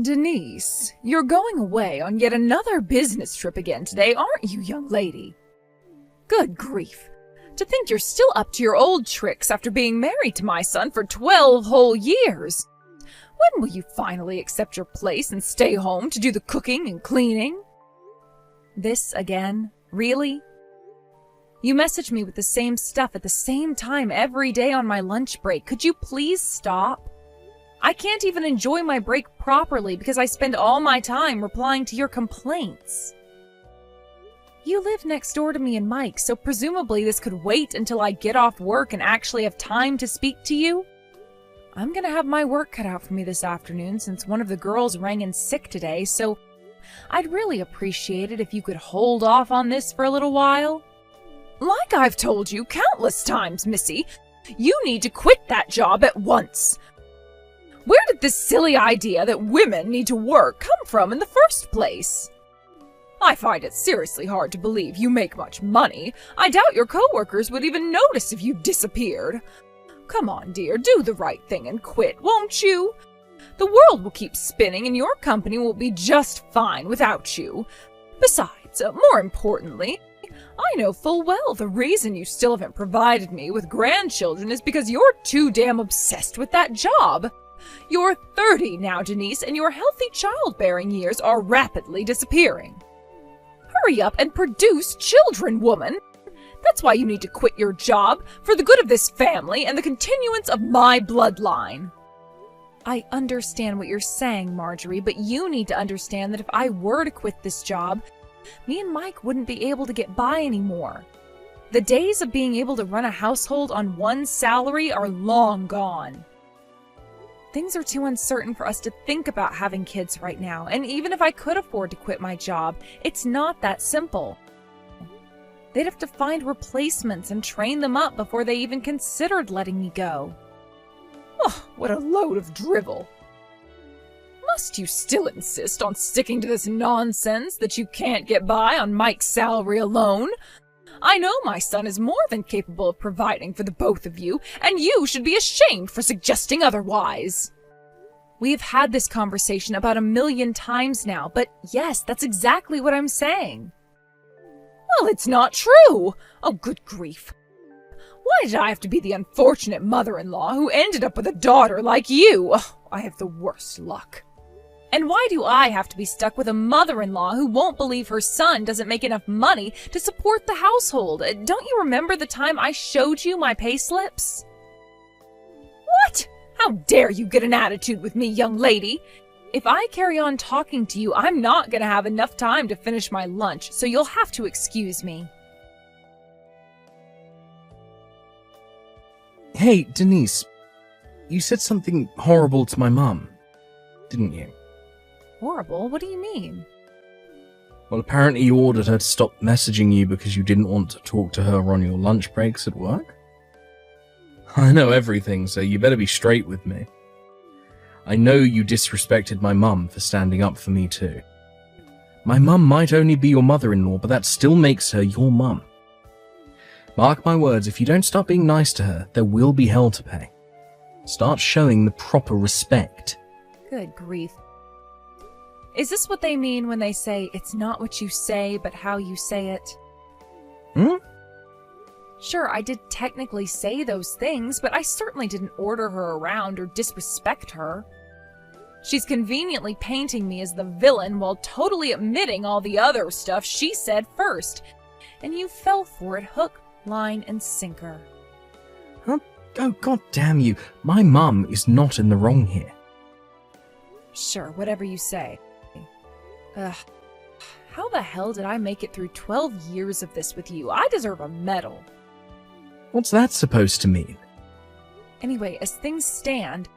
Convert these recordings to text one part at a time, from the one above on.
Denise, you're going away on yet another business trip again today, aren't you, young lady? Good grief. To think you're still up to your old tricks after being married to my son for 12 whole years. When will you finally accept your place and stay home to do the cooking and cleaning? This again? Really? You message me with the same stuff at the same time every day on my lunch break. Could you please stop? I can't even enjoy my break properly because I spend all my time replying to your complaints. You live next door to me and Mike, so presumably this could wait until I get off work and actually have time to speak to you. I'm gonna have my work cut out for me this afternoon since one of the girls rang in sick today, so I'd really appreciate it if you could hold off on this for a little while. Like I've told you countless times, Missy, you need to quit that job at once. Where did this silly idea that women need to work come from in the first place? I find it seriously hard to believe you make much money. I doubt your coworkers would even notice if you disappeared. Come on, dear, do the right thing and quit, won't you? The world will keep spinning and your company will be just fine without you. Besides, more importantly, I know full well the reason you still haven't provided me with grandchildren is because you're too damn obsessed with that job. You're 30 now, Denise, and your healthy childbearing years are rapidly disappearing. Hurry up and produce children, woman. That's why you need to quit your job, for the good of this family and the continuance of my bloodline. I understand what you're saying, Marjorie, but you need to understand that if I were to quit this job, me and Mike wouldn't be able to get by anymore. The days of being able to run a household on one salary are long gone. Things are too uncertain for us to think about having kids right now, and even if I could afford to quit my job, it's not that simple. They'd have to find replacements and train them up before they even considered letting me go. Oh, what a load of drivel. Must you still insist on sticking to this nonsense that you can't get by on Mike's salary alone? I know my son is more than capable of providing for the both of you, and you should be ashamed for suggesting otherwise. We've had this conversation about 1,000,000 times now, but yes, that's exactly what I'm saying. Well, it's not true! Oh, good grief. Why did I have to be the unfortunate mother-in-law who ended up with a daughter like you? Oh, I have the worst luck. And why do I have to be stuck with a mother-in-law who won't believe her son doesn't make enough money to support the household? Don't you remember the time I showed you my pay slips? What? How dare you get an attitude with me, young lady? If I carry on talking to you, I'm not going to have enough time to finish my lunch, so you'll have to excuse me. Hey, Denise, you said something horrible to my mum, didn't you? Horrible? What do you mean? Well, apparently you ordered her to stop messaging you because you didn't want to talk to her on your lunch breaks at work? I know everything, so you better be straight with me. I know you disrespected my mum for standing up for me too. My mum might only be your mother-in-law, but that still makes her your mum. Mark my words, if you don't start being nice to her, there will be hell to pay. Start showing the proper respect. Good grief. Is this what they mean when they say, it's not what you say, but how you say it? Sure, I did technically say those things, but I certainly didn't order her around or disrespect her. She's conveniently painting me as the villain while totally omitting all the other stuff she said first. And you fell for it hook, line, and sinker. Huh? Oh, god damn you. My mum is not in the wrong here. Sure, whatever you say. Ugh. How the hell did I make it through 12 years of this with you? I deserve a medal. What's that supposed to mean? Anyway, as things stand,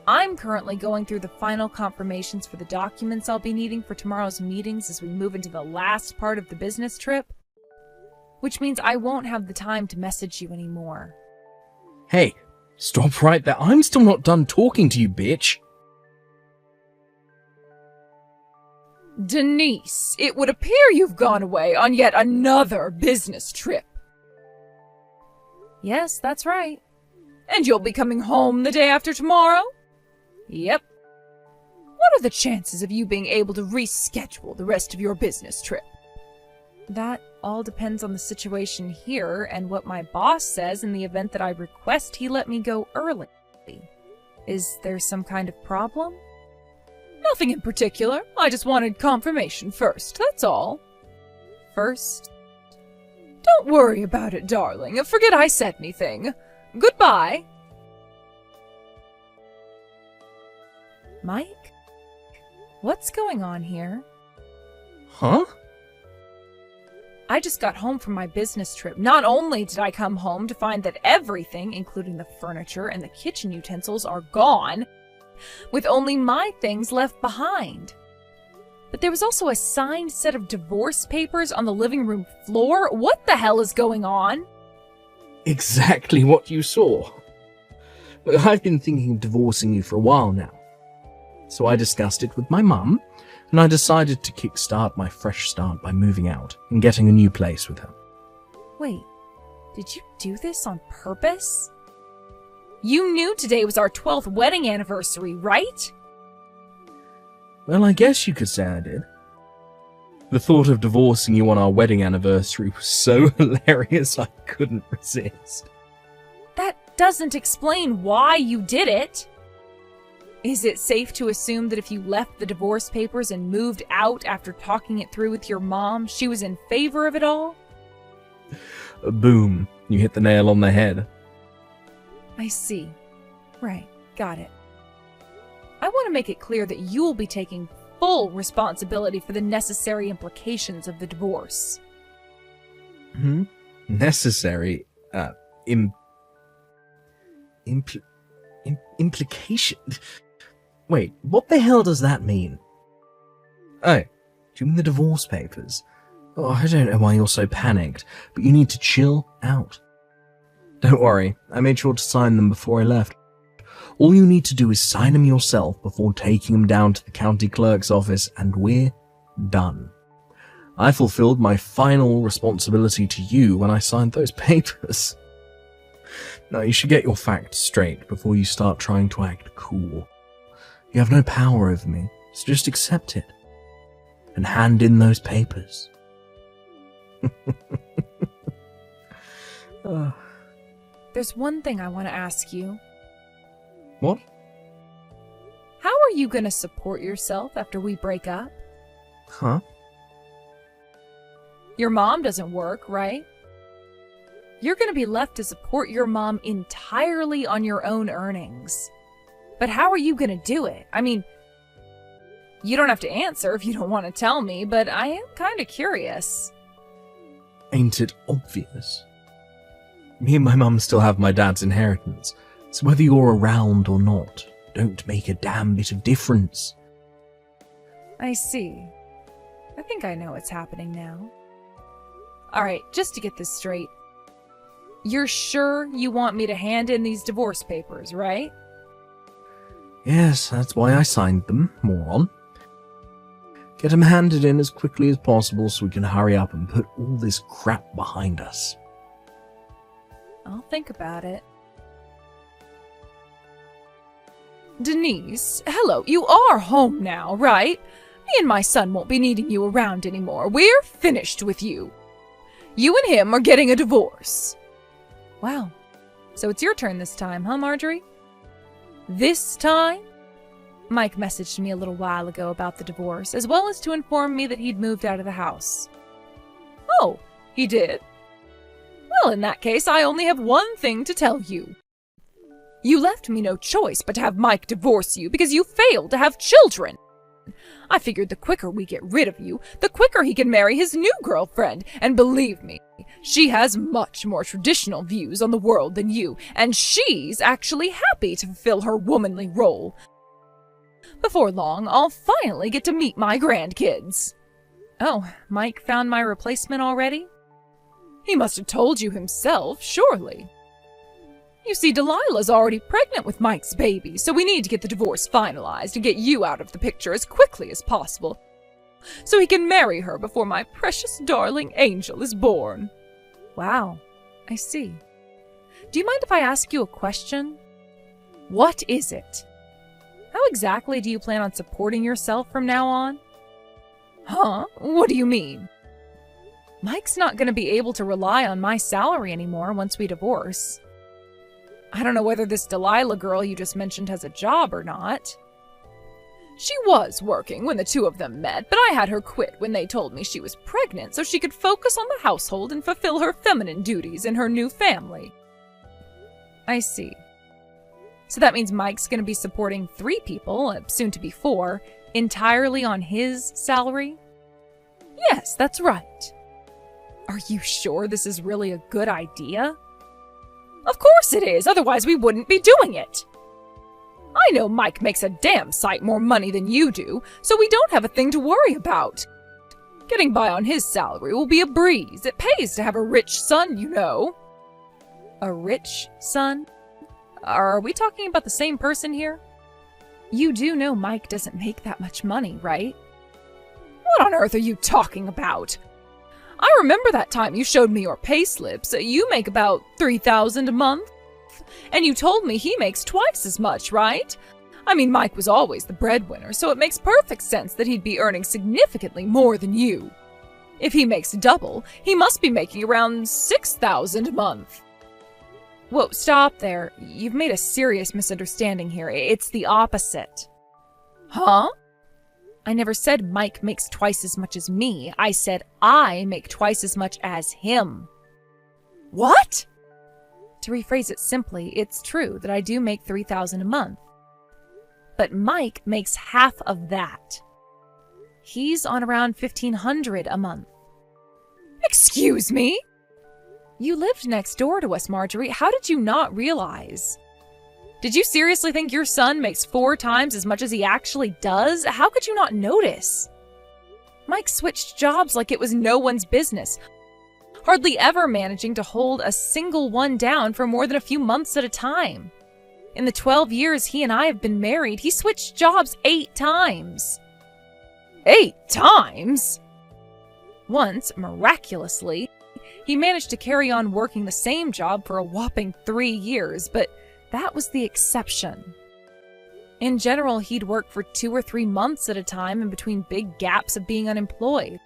I'm currently going through the final confirmations for the documents I'll be needing for tomorrow's meetings as we move into the last part of the business trip. Which means I won't have the time to message you anymore. Hey, stop right there. I'm still not done talking to you, bitch. Denise, it would appear you've gone away on yet another business trip. Yes, that's right. And you'll be coming home the day after tomorrow? Yep. What are the chances of you being able to reschedule the rest of your business trip? That all depends on the situation here and what my boss says in the event that I request he let me go early. Is there some kind of problem? Nothing in particular. I just wanted confirmation first, that's all. First? Don't worry about it, darling. Forget I said anything. Goodbye. Mike? What's going on here? Huh? I just got home from my business trip. Not only did I come home to find that everything, including the furniture and the kitchen utensils, are gone, with only my things left behind. But there was also a signed set of divorce papers on the living room floor. What the hell is going on? Exactly what you saw. Look, I've been thinking of divorcing you for a while now. So I discussed it with my mum, and I decided to kickstart my fresh start by moving out and getting a new place with her. Wait, did you do this on purpose? You knew today was our 12th wedding anniversary, right? Well, I guess you could say I did. The thought of divorcing you on our wedding anniversary was so hilarious I couldn't resist. That doesn't explain why you did it. Is it safe to assume that if you left the divorce papers and moved out after talking it through with your mom, she was in favor of it all? Boom. You hit the nail on the head. I see. Right. Got it. I want to make it clear that you'll be taking full responsibility for the necessary implications of the divorce. Necessary? Implication? Wait, what the hell does that mean? Oh, do you mean the divorce papers? Oh, I don't know why you're so panicked, but you need to chill out. Don't worry, I made sure to sign them before I left. All you need to do is sign them yourself before taking them down to the county clerk's office, and we're done. I fulfilled my final responsibility to you when I signed those papers. Now, you should get your facts straight before you start trying to act cool. You have no power over me, so just accept it. And hand in those papers. There's one thing I want to ask you. What? How are you going to support yourself after we break up? Huh? Your mom doesn't work, right? You're going to be left to support your mom entirely on your own earnings. But how are you going to do it? I mean, you don't have to answer if you don't want to tell me, but I am kind of curious. Ain't it obvious? Me and my mum still have my dad's inheritance, so whether you're around or not, don't make a damn bit of difference. I see. I think I know what's happening now. Alright, just to get this straight. You're sure you want me to hand in these divorce papers, right? Yes, that's why I signed them, moron. Get them handed in as quickly as possible so we can hurry up and put all this crap behind us. I'll think about it. Denise, hello, you are home now, right? Me and my son won't be needing you around anymore. We're finished with you. You and him are getting a divorce. Wow. So it's your turn this time, huh, Marjorie? This time? Mike messaged me a little while ago about the divorce, as well as to inform me that he'd moved out of the house. Oh, he did? Well, in that case, I only have one thing to tell you. You left me no choice but to have Mike divorce you because you failed to have children. I figured the quicker we get rid of you, the quicker he can marry his new girlfriend. And believe me, she has much more traditional views on the world than you, and she's actually happy to fulfill her womanly role. Before long, I'll finally get to meet my grandkids. Oh, Mike found my replacement already? He must have told you himself, surely. You see, Delilah's already pregnant with Mike's baby, so we need to get the divorce finalized and get you out of the picture as quickly as possible, so he can marry her before my precious darling angel is born. Wow, I see. Do you mind if I ask you a question? What is it? How exactly do you plan on supporting yourself from now on? Huh? What do you mean? Mike's not going to be able to rely on my salary anymore once we divorce. I don't know whether this Delilah girl you just mentioned has a job or not. She was working when the two of them met, but I had her quit when they told me she was pregnant so she could focus on the household and fulfill her feminine duties in her new family. I see. So that means Mike's going to be supporting 3 people, soon to be 4, entirely on his salary? Yes, that's right. Are you sure this is really a good idea? Of course it is, otherwise we wouldn't be doing it. I know Mike makes a damn sight more money than you do, so we don't have a thing to worry about. Getting by on his salary will be a breeze. It pays to have a rich son, you know. A rich son? Are we talking about the same person here? You do know Mike doesn't make that much money, right? What on earth are you talking about? I remember that time you showed me your payslips. You make about $3,000 a month. And you told me he makes twice as much, right? I mean, Mike was always the breadwinner, so it makes perfect sense that he'd be earning significantly more than you. If he makes double, he must be making around $6,000 a month. Whoa, stop there. You've made a serious misunderstanding here. It's the opposite. Huh? I never said Mike makes twice as much as me. I said I make twice as much as him. What? To rephrase it simply, it's true that I do make $3,000 a month. But Mike makes half of that. He's on around $1,500 a month. Excuse me? You lived next door to us, Marjorie. How did you not realize? Did you seriously think your son makes 4 times as much as he actually does? How could you not notice? Mike switched jobs like it was no one's business, hardly ever managing to hold a single one down for more than a few months at a time. In the 12 years he and I have been married, he switched jobs 8 times. 8 times? Once, miraculously, he managed to carry on working the same job for a whopping 3 years, but that was the exception. In general, he'd work for 2 or 3 months at a time in between big gaps of being unemployed.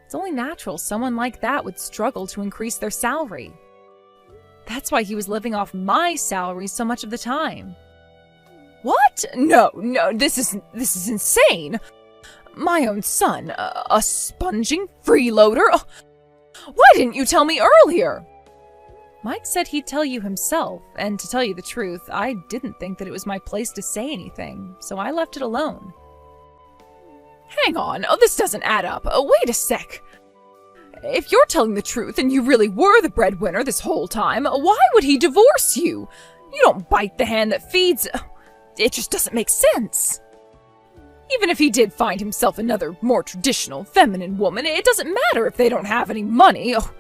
It's only natural someone like that would struggle to increase their salary. That's why he was living off my salary so much of the time. What? No, this is insane. My own son, a sponging freeloader? Oh, why didn't you tell me earlier? Mike said he'd tell you himself, and to tell you the truth, I didn't think that it was my place to say anything, so I left it alone. Hang on, this doesn't add up. Wait a sec. If you're telling the truth and you really were the breadwinner this whole time, why would he divorce you? You don't bite the hand that feeds. It just doesn't make sense. Even if he did find himself another, more traditional, feminine woman, it doesn't matter if they don't have any money. Oh,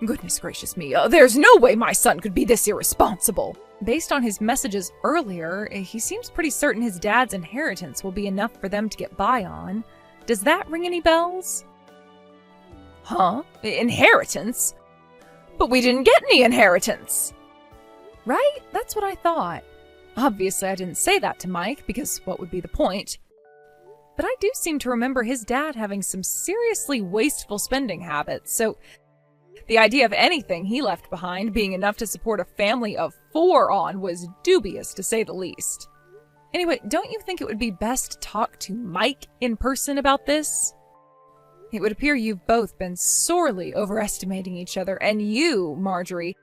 goodness gracious me, there's no way my son could be this irresponsible. Based on his messages earlier, he seems pretty certain his dad's inheritance will be enough for them to get by on. Does that ring any bells? Huh? Inheritance? But we didn't get any inheritance! Right? That's what I thought. Obviously, I didn't say that to Mike, because what would be the point? But I do seem to remember his dad having some seriously wasteful spending habits, so the idea of anything he left behind being enough to support a family of 4 on was dubious, to say the least. Anyway, don't you think it would be best to talk to Mike in person about this? It would appear you've both been sorely overestimating each other, and you, Marjorie,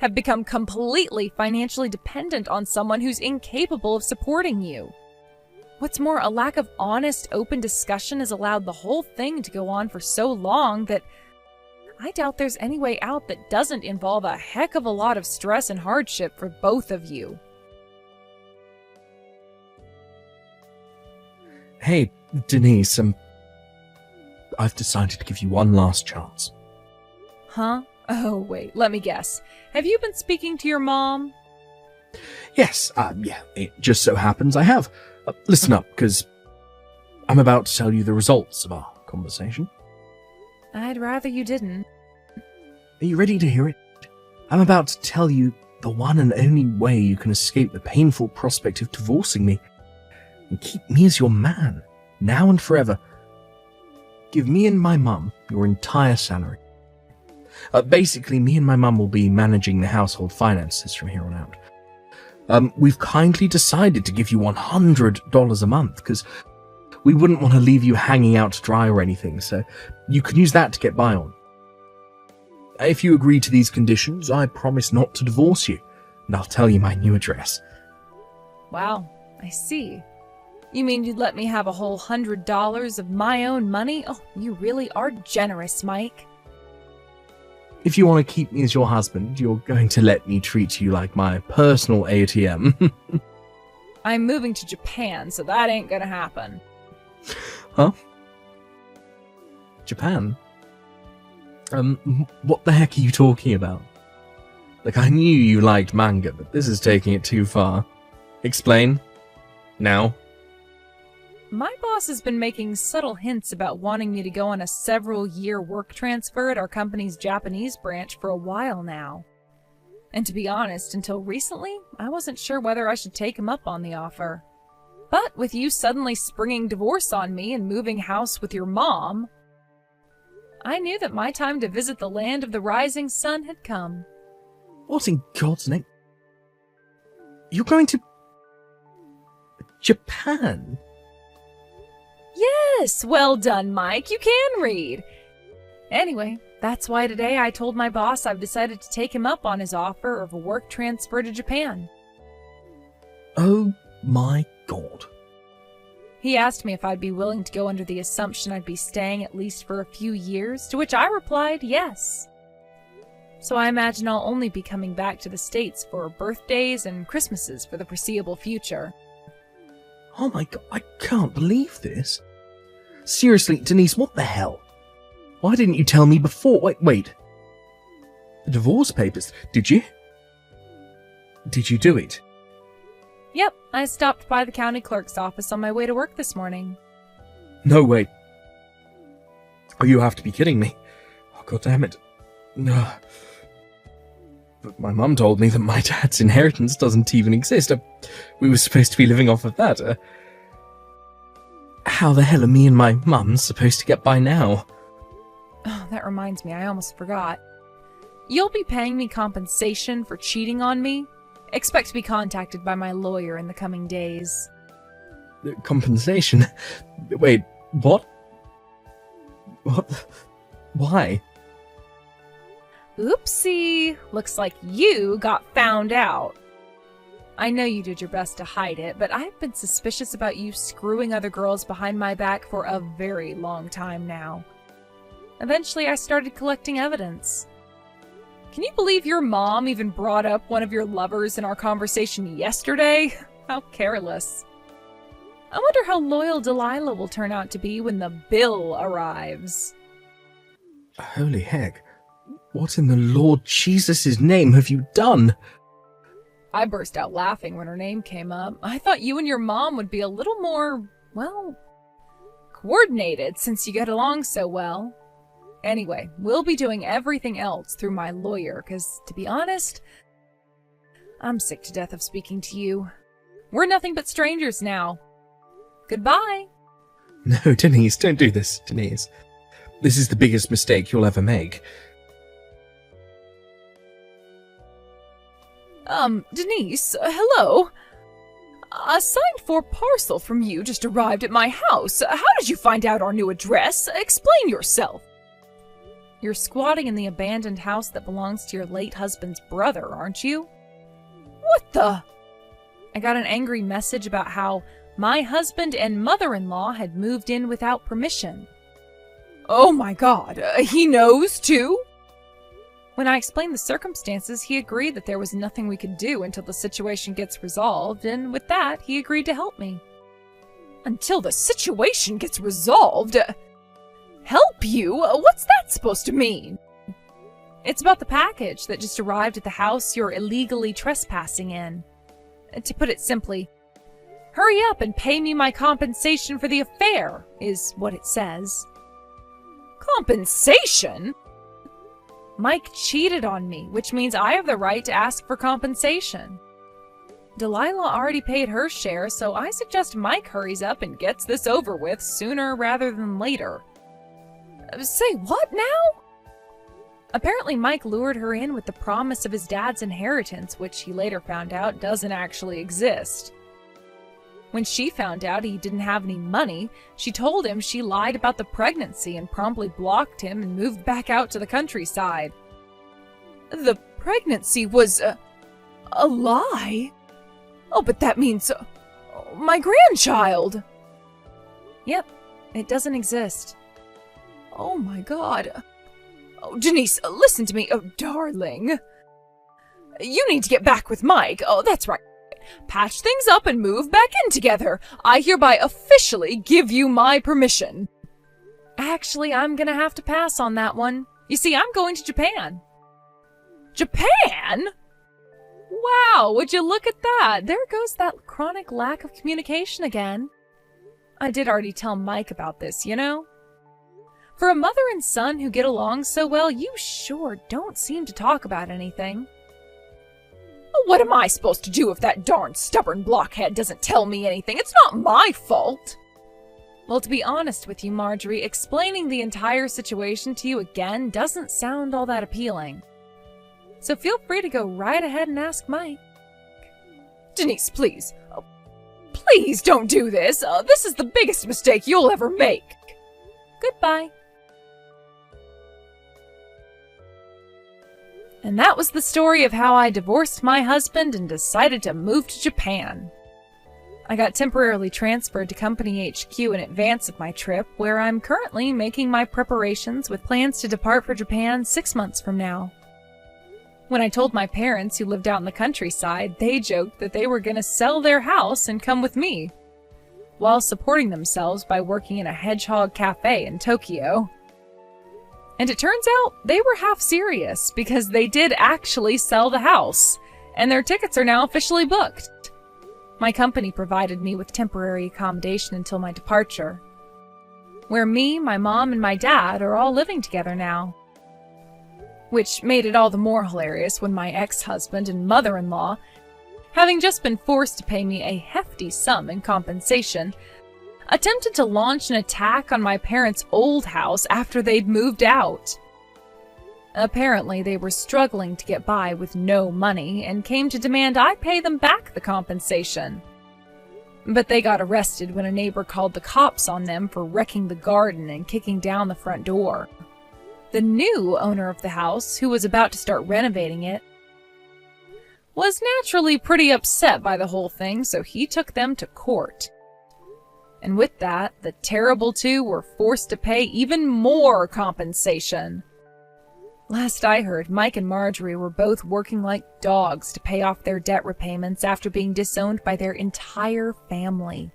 have become completely financially dependent on someone who's incapable of supporting you. What's more, a lack of honest, open discussion has allowed the whole thing to go on for so long that I doubt there's any way out that doesn't involve a heck of a lot of stress and hardship for both of you. Hey, Denise, I've decided to give you one last chance. Huh? Oh, wait, let me guess. Have you been speaking to your mom? Yes, yeah, it just so happens I have. Listen up, because I'm about to tell you the results of our conversation. I'd rather you didn't. Are you ready to hear it? I'm about to tell you the one and only way you can escape the painful prospect of divorcing me and keep me as your man, now and forever. Give me and my mum your entire salary. Basically, me and my mum will be managing the household finances from here on out. We've kindly decided to give you $100 a month because we wouldn't want to leave you hanging out to dry or anything, so you can use that to get by on. If you agree to these conditions, I promise not to divorce you, and I'll tell you my new address. Wow, I see. You mean you'd let me have a whole $100 of my own money? Oh, you really are generous, Mike. If you want to keep me as your husband, you're going to let me treat you like my personal ATM. I'm moving to Japan, so that ain't gonna happen. Huh? Japan? What the heck are you talking about? Like, I knew you liked manga, but this is taking it too far. Explain. Now. My boss has been making subtle hints about wanting me to go on a several-year work transfer at our company's Japanese branch for a while now. And to be honest, until recently, I wasn't sure whether I should take him up on the offer. But with you suddenly springing divorce on me and moving house with your mom, I knew that my time to visit the land of the rising sun had come. What in God's name? You're going to Japan? Yes, well done, Mike. You can read. Anyway, that's why today I told my boss I've decided to take him up on his offer of a work transfer to Japan. Oh my God. He asked me if I'd be willing to go under the assumption I'd be staying at least for a few years, to which I replied yes. So I imagine I'll only be coming back to the States for birthdays and Christmases for the foreseeable future. Oh my God, I can't believe this. Seriously, Denise, what the hell? Why didn't you tell me before? Wait. The divorce papers, did you? Did you do it? Yep, I stopped by the county clerk's office on my way to work this morning. No, wait. Oh, you have to be kidding me. Oh, God damn it. No. But my mum told me that my dad's inheritance doesn't even exist. We were supposed to be living off of that. How the hell are me and my mum supposed to get by now? Oh, that reminds me, I almost forgot. You'll be paying me compensation for cheating on me. Expect to be contacted by my lawyer in the coming days. Compensation? Wait, what? What? Why? Oopsie! Looks like you got found out. I know you did your best to hide it, but I've been suspicious about you screwing other girls behind my back for a very long time now. Eventually, I started collecting evidence. Can you believe your mom even brought up one of your lovers in our conversation yesterday? How careless. I wonder how loyal Delilah will turn out to be when the bill arrives. Holy heck. What in the Lord Jesus' name have you done? I burst out laughing when her name came up. I thought you and your mom would be a little more, well, coordinated since you get along so well. Anyway, we'll be doing everything else through my lawyer, because, to be honest, I'm sick to death of speaking to you. We're nothing but strangers now. Goodbye. No, Denise, don't do this, Denise. This is the biggest mistake you'll ever make. Denise, hello? A signed-for parcel from you just arrived at my house. How did you find out our new address? Explain yourself. You're squatting in the abandoned house that belongs to your late husband's brother, aren't you? What the? I got an angry message about how my husband and mother-in-law had moved in without permission. Oh my God, he knows too? When I explained the circumstances, he agreed that there was nothing we could do until the situation gets resolved, and with that, he agreed to help me. Until the situation gets resolved? Help you? What's that supposed to mean? It's about the package that just arrived at the house you're illegally trespassing in. To put it simply, hurry up and pay me my compensation for the affair, is what it says. Compensation? Mike cheated on me, which means I have the right to ask for compensation. Delilah already paid her share, so I suggest Mike hurries up and gets this over with sooner rather than later. Say what now? Apparently Mike lured her in with the promise of his dad's inheritance, which he later found out doesn't actually exist. When she found out he didn't have any money, she told him she lied about the pregnancy and promptly blocked him and moved back out to the countryside. The pregnancy was a lie? Oh, but that means my grandchild! Yep, it doesn't exist. Oh my God. Oh, Denise, listen to me, darling. You need to get back with Mike. Oh, that's right. Patch things up and move back in together. I hereby officially give you my permission. Actually, I'm gonna have to pass on that one. You see, I'm going to Japan. Japan? Wow, would you look at that? There goes that chronic lack of communication again. I did already tell Mike about this, you know? For a mother and son who get along so well, you sure don't seem to talk about anything. What am I supposed to do if that darn stubborn blockhead doesn't tell me anything? It's not my fault. Well, to be honest with you, Marjorie, explaining the entire situation to you again doesn't sound all that appealing. So feel free to go right ahead and ask Mike. Denise, please. Oh, please don't do this. This is the biggest mistake you'll ever make. Goodbye. And that was the story of how I divorced my husband and decided to move to Japan. I got temporarily transferred to Company HQ in advance of my trip, where I'm currently making my preparations with plans to depart for Japan 6 months from now. When I told my parents, who lived out in the countryside, they joked that they were going to sell their house and come with me, while supporting themselves by working in a hedgehog cafe in Tokyo. And it turns out they were half serious, because they did actually sell the house, and their tickets are now officially booked. My company provided me with temporary accommodation until my departure, where me, my mom, and my dad are all living together now. Which made it all the more hilarious when my ex-husband and mother-in-law, having just been forced to pay me a hefty sum in compensation, attempted to launch an attack on my parents' old house after they'd moved out. Apparently, they were struggling to get by with no money and came to demand I pay them back the compensation. But they got arrested when a neighbor called the cops on them for wrecking the garden and kicking down the front door. The new owner of the house, who was about to start renovating it, was naturally pretty upset by the whole thing, so he took them to court. And with that, the terrible two were forced to pay even more compensation. Last I heard, Mike and Marjorie were both working like dogs to pay off their debt repayments after being disowned by their entire family.